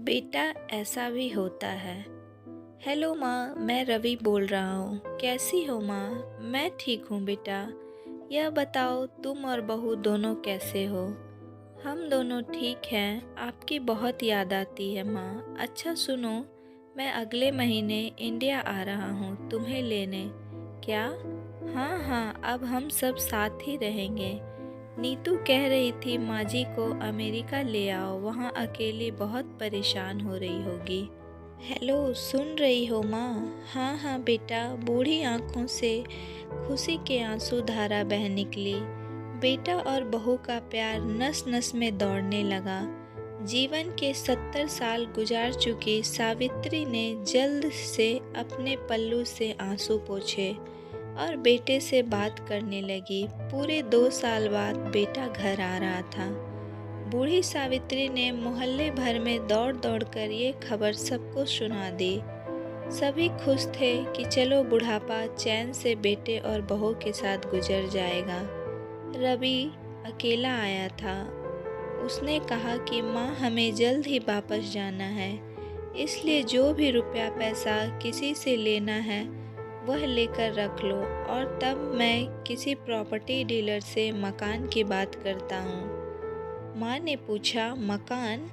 बेटा, ऐसा भी होता है। हेलो माँ, मैं रवि बोल रहा हूँ। कैसी हो माँ? मैं ठीक हूँ बेटा। यह बताओ, तुम और बहू दोनों कैसे हो? हम दोनों ठीक हैं। आपकी बहुत याद आती है माँ। अच्छा सुनो, मैं अगले महीने इंडिया आ रहा हूँ तुम्हें लेने। क्या? हाँ हाँ, अब हम सब साथ ही रहेंगे। नीतू कह रही थी माँ जी को अमेरिका ले आओ, वहाँ अकेली बहुत परेशान हो रही होगी। हेलो, सुन रही हो माँ? हाँ हाँ बेटा। बूढ़ी आंखों से खुशी के आंसू धारा बह निकली। बेटा और बहू का प्यार नस नस में दौड़ने लगा। जीवन के 70 साल गुजार चुकी सावित्री ने जल्द से अपने पल्लू से आंसू पोंछे और बेटे से बात करने लगी। पूरे 2 साल बाद बेटा घर आ रहा था। बूढ़ी सावित्री ने मोहल्ले भर में दौड़ दौड़ कर ये खबर सबको सुना दी। सभी खुश थे कि चलो बुढ़ापा चैन से बेटे और बहू के साथ गुजर जाएगा। रवि अकेला आया था। उसने कहा कि माँ, हमें जल्द ही वापस जाना है, इसलिए जो भी रुपया पैसा किसी से लेना है वह लेकर रख लो, और तब मैं किसी प्रॉपर्टी डीलर से मकान की बात करता हूँ। माँ ने पूछा, मकान?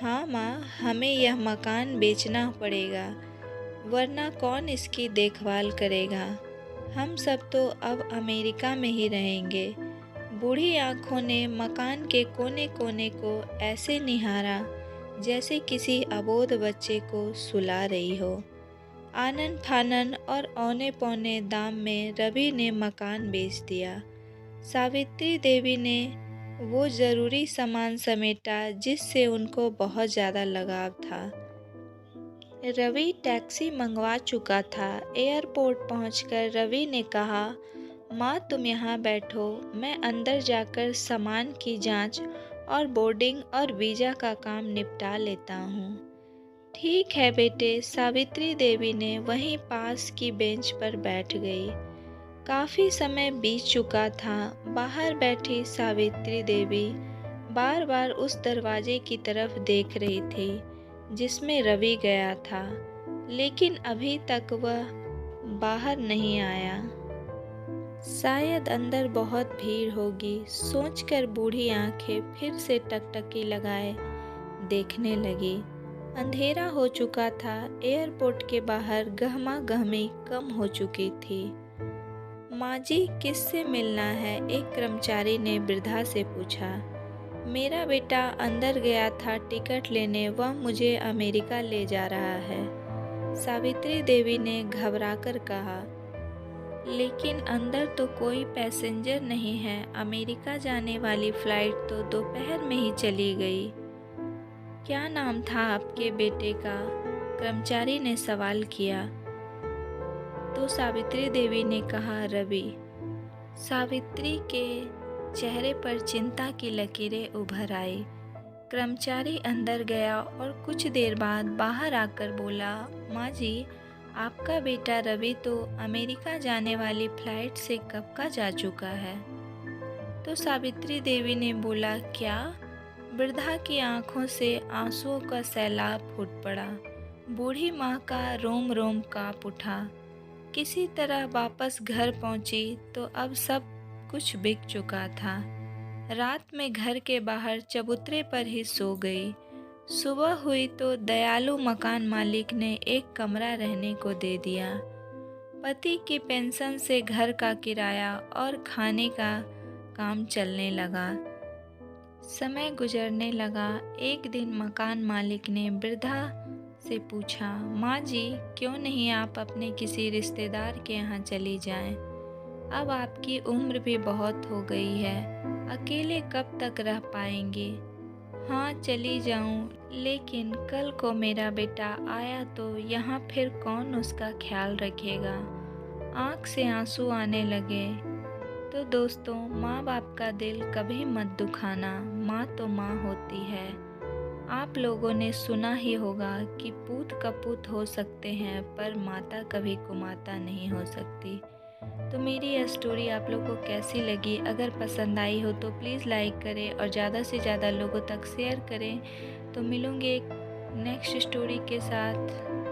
हाँ माँ, हमें यह मकान बेचना पड़ेगा, वरना कौन इसकी देखभाल करेगा। हम सब तो अब अमेरिका में ही रहेंगे। बूढ़ी आंखों ने मकान के कोने कोने को ऐसे निहारा जैसे किसी अबोध बच्चे को सुला रही हो। आनन फानन और औने पौने दाम में रवि ने मकान बेच दिया। सावित्री देवी ने वो ज़रूरी सामान समेटा जिससे उनको बहुत ज़्यादा लगाव था। रवि टैक्सी मंगवा चुका था। एयरपोर्ट पहुंचकर रवि ने कहा, माँ तुम यहाँ बैठो, मैं अंदर जाकर सामान की जांच और बोर्डिंग और वीज़ा का काम निपटा लेता हूँ। ठीक है बेटे। सावित्री देवी ने वहीं पास की बेंच पर बैठ गई। काफ़ी समय बीत चुका था। बाहर बैठी सावित्री देवी बार बार उस दरवाजे की तरफ देख रही थी जिसमें रवि गया था, लेकिन अभी तक वह बाहर नहीं आया। शायद अंदर बहुत भीड़ होगी, सोचकर बूढ़ी आंखें फिर से टकटकी लगाए देखने लगी। अंधेरा हो चुका था। एयरपोर्ट के बाहर गहमा गहमी कम हो चुकी थी। माँ जी, किससे मिलना है? एक कर्मचारी ने वृद्धा से पूछा। मेरा बेटा अंदर गया था टिकट लेने, वह मुझे अमेरिका ले जा रहा है, सावित्री देवी ने घबराकर कहा। लेकिन अंदर तो कोई पैसेंजर नहीं है। अमेरिका जाने वाली फ्लाइट तो दोपहर में ही चली गई। क्या नाम था आपके बेटे का? कर्मचारी ने सवाल किया। तो सावित्री देवी ने कहा, रवि। सावित्री के चेहरे पर चिंता की लकीरें उभर आई। कर्मचारी अंदर गया और कुछ देर बाद बाहर आकर बोला, माँ जी, आपका बेटा रवि तो अमेरिका जाने वाली फ्लाइट से कब का जा चुका है। तो सावित्री देवी ने बोला, क्या? वृद्धा की आंखों से आंसुओं का सैलाब फूट पड़ा। बूढ़ी माँ का रोम रोम कांप उठा। किसी तरह वापस घर पहुंची तो अब सब कुछ बिक चुका था। रात में घर के बाहर चबूतरे पर ही सो गई। सुबह हुई तो दयालु मकान मालिक ने एक कमरा रहने को दे दिया। पति की पेंशन से घर का किराया और खाने का काम चलने लगा। समय गुजरने लगा। एक दिन मकान मालिक ने वृद्धा से पूछा, माँ जी, क्यों नहीं आप अपने किसी रिश्तेदार के यहाँ चली जाएं? अब आपकी उम्र भी बहुत हो गई है, अकेले कब तक रह पाएंगे? हाँ, चली जाऊं, लेकिन कल को मेरा बेटा आया तो यहाँ फिर कौन उसका ख्याल रखेगा? आँख से आंसू आने लगे। तो दोस्तों, माँ बाप का दिल कभी मत दुखाना, माँ तो माँ होती है। आप लोगों ने सुना ही होगा कि पूत कपूत हो सकते हैं, पर माता कभी कुमाता नहीं हो सकती। तो मेरी यह स्टोरी आप लोगों को कैसी लगी? अगर पसंद आई हो तो प्लीज़ लाइक करें और ज़्यादा से ज़्यादा लोगों तक शेयर करें। तो मिलूँगे एक नेक्स्ट स्टोरी के साथ।